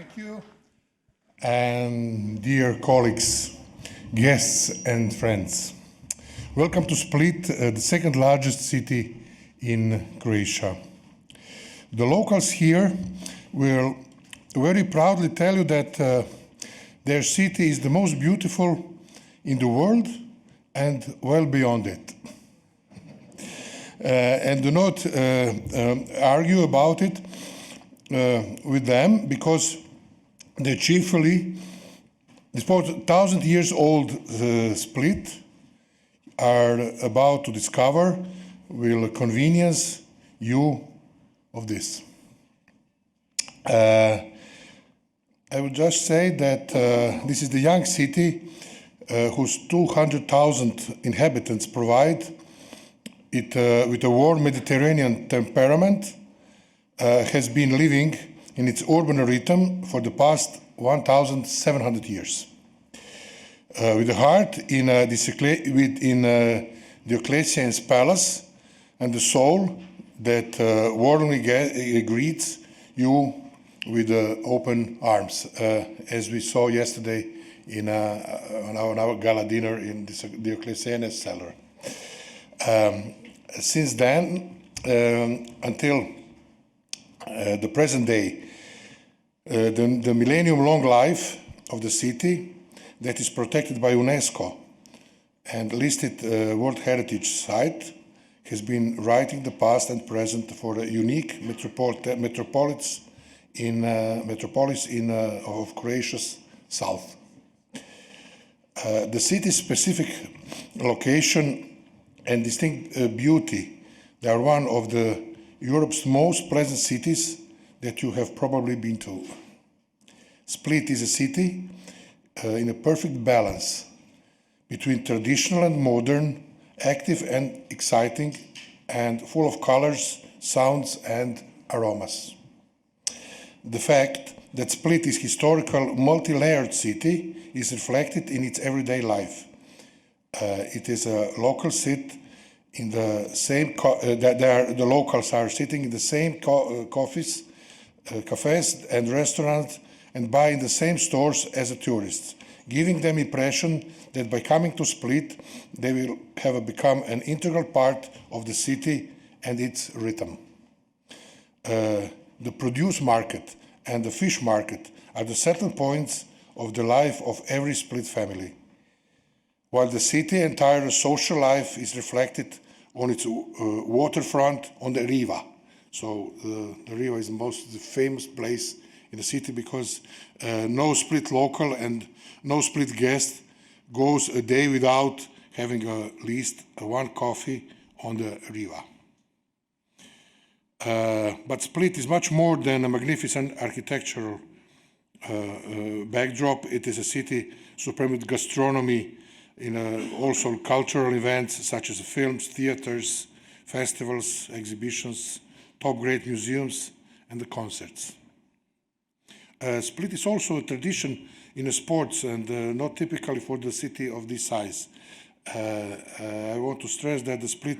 Thank you. And dear colleagues, guests and friends, welcome to Split, the second largest city in Croatia. The locals here will very proudly tell you that their city is the most beautiful in the world and well beyond it. And do not argue about it with them, because they chiefly, this 1,000 years old Split are about to discover will convenience you of this. I would just say that this is the young city whose 200,000 inhabitants provide it with a warm Mediterranean temperament, has been living in its urban rhythm for the past 1,700 years. With a heart in Diocletian's palace and the soul that warmly greets you with open arms, as we saw yesterday on our gala dinner in Diocletian's cellar. Since then, until the present day, the millennium-long life of the city that is protected by UNESCO and listed World Heritage Site has been writing the past and present for a unique metropolis of Croatia's south. The city's specific location and distinct beauty, they are one of Europe's most pleasant cities that you have probably been to. Split is a city in a perfect balance between traditional and modern, active and exciting, and full of colors, sounds and aromas. The fact that Split is a historical, multi-layered city is reflected in its everyday life. It is a local seat in the same, the locals are sitting in the same cafes and restaurants and buying the same stores as the tourists, giving them impression that by coming to Split, they will have become an integral part of the city and its rhythm. The produce market and the fish market are the settle points of the life of every Split family, while the city entire social life is reflected on its waterfront on the Riva. So the Riva is the most famous place in the city because no Split local and no Split guest goes a day without having at least one coffee on the Riva. But Split is much more than a magnificent architectural backdrop. It is a city supreme with gastronomy, also cultural events such as films, theaters, festivals, exhibitions, top-grade museums, and the concerts. Split is also a tradition in sports and not typically for the city of this size. I want to stress that the Split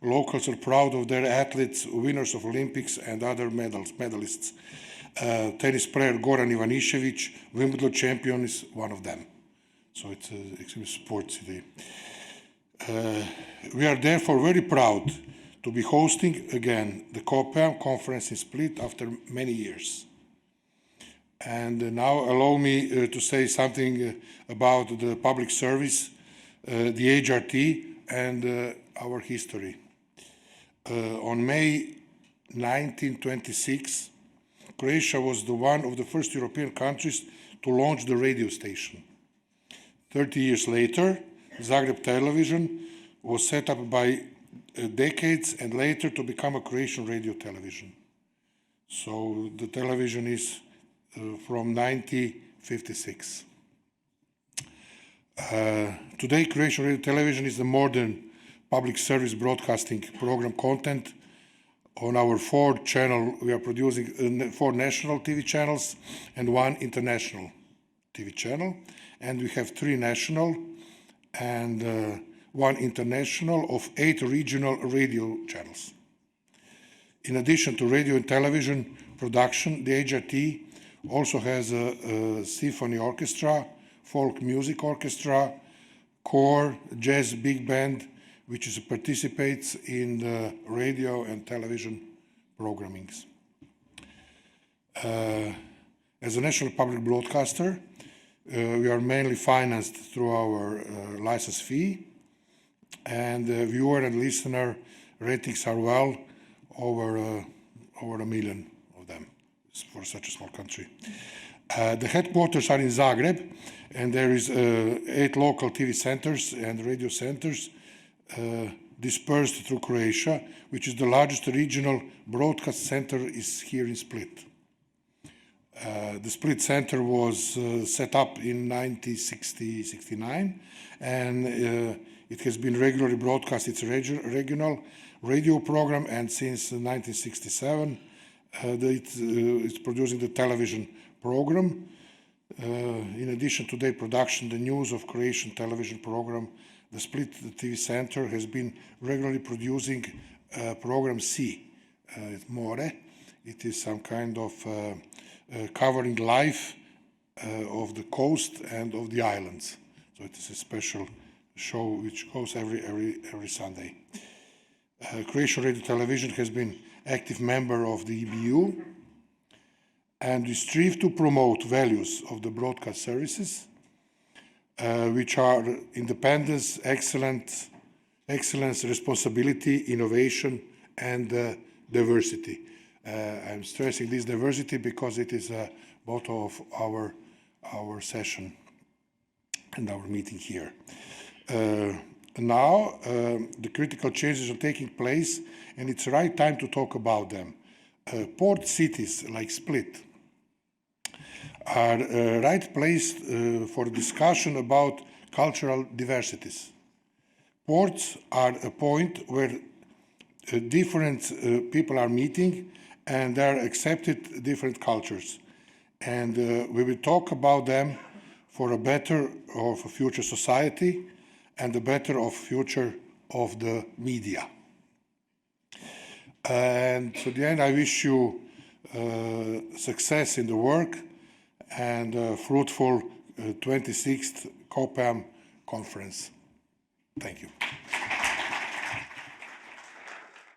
locals are proud of their athletes, winners of Olympics and other medalists. Tennis player Goran Ivanišević, Wimbledon champion, is one of them. So it's a sports city. We are therefore very proud to be hosting again the COPAM conference in Split after many years. And now allow me to say something about the public service, the HRT, and our history. On May 1926, Croatia was one of the first European countries to launch the radio station. 30 years later, Zagreb Television was set up by decades and later to become a Croatian radio television. So the television is from 1956. Today, Croatian radio television is the modern public service broadcasting program content. On our 4th channel, we are producing 4 national TV channels and 1 international TV channel. And we have 3 national and 1 international of 8 regional radio channels. In addition to radio and television production, the HRT also has a symphony orchestra, folk music orchestra, choir, jazz big band, which participates in the radio and television programmings. As a national public broadcaster, we are mainly financed through our license fee, and viewer and listener ratings are well over 1 million of them for such a small country. The headquarters are in Zagreb, and there is 8 local TV centers and radio centers dispersed through Croatia, which is the largest regional broadcast center is here in Split. The Split Center was set up in 1969, and it has been regularly broadcast its regional radio program, and since 1967 it's producing the television program. In addition to their production, the news of Croatian television program, the Split TV Center has been regularly producing program C, More. It is some kind of covering life of the coast and of the islands. So it is a special show which goes every Sunday. Croatian Radio Television has been active member of the EBU, and we strive to promote values of the broadcast services, which are independence, excellence, responsibility, innovation, and diversity. I'm stressing this diversity because it is a motto of our session and our meeting here. Now, the critical changes are taking place, and it's the right time to talk about them. Port cities like Split are a right place for discussion about cultural diversities. Ports are a point where different people are meeting, and they are accepted different cultures. And we will talk about them for a better of a future society and a better of future of the media. And to the end, I wish you success in the work and a fruitful 26th COPAM conference. Thank you.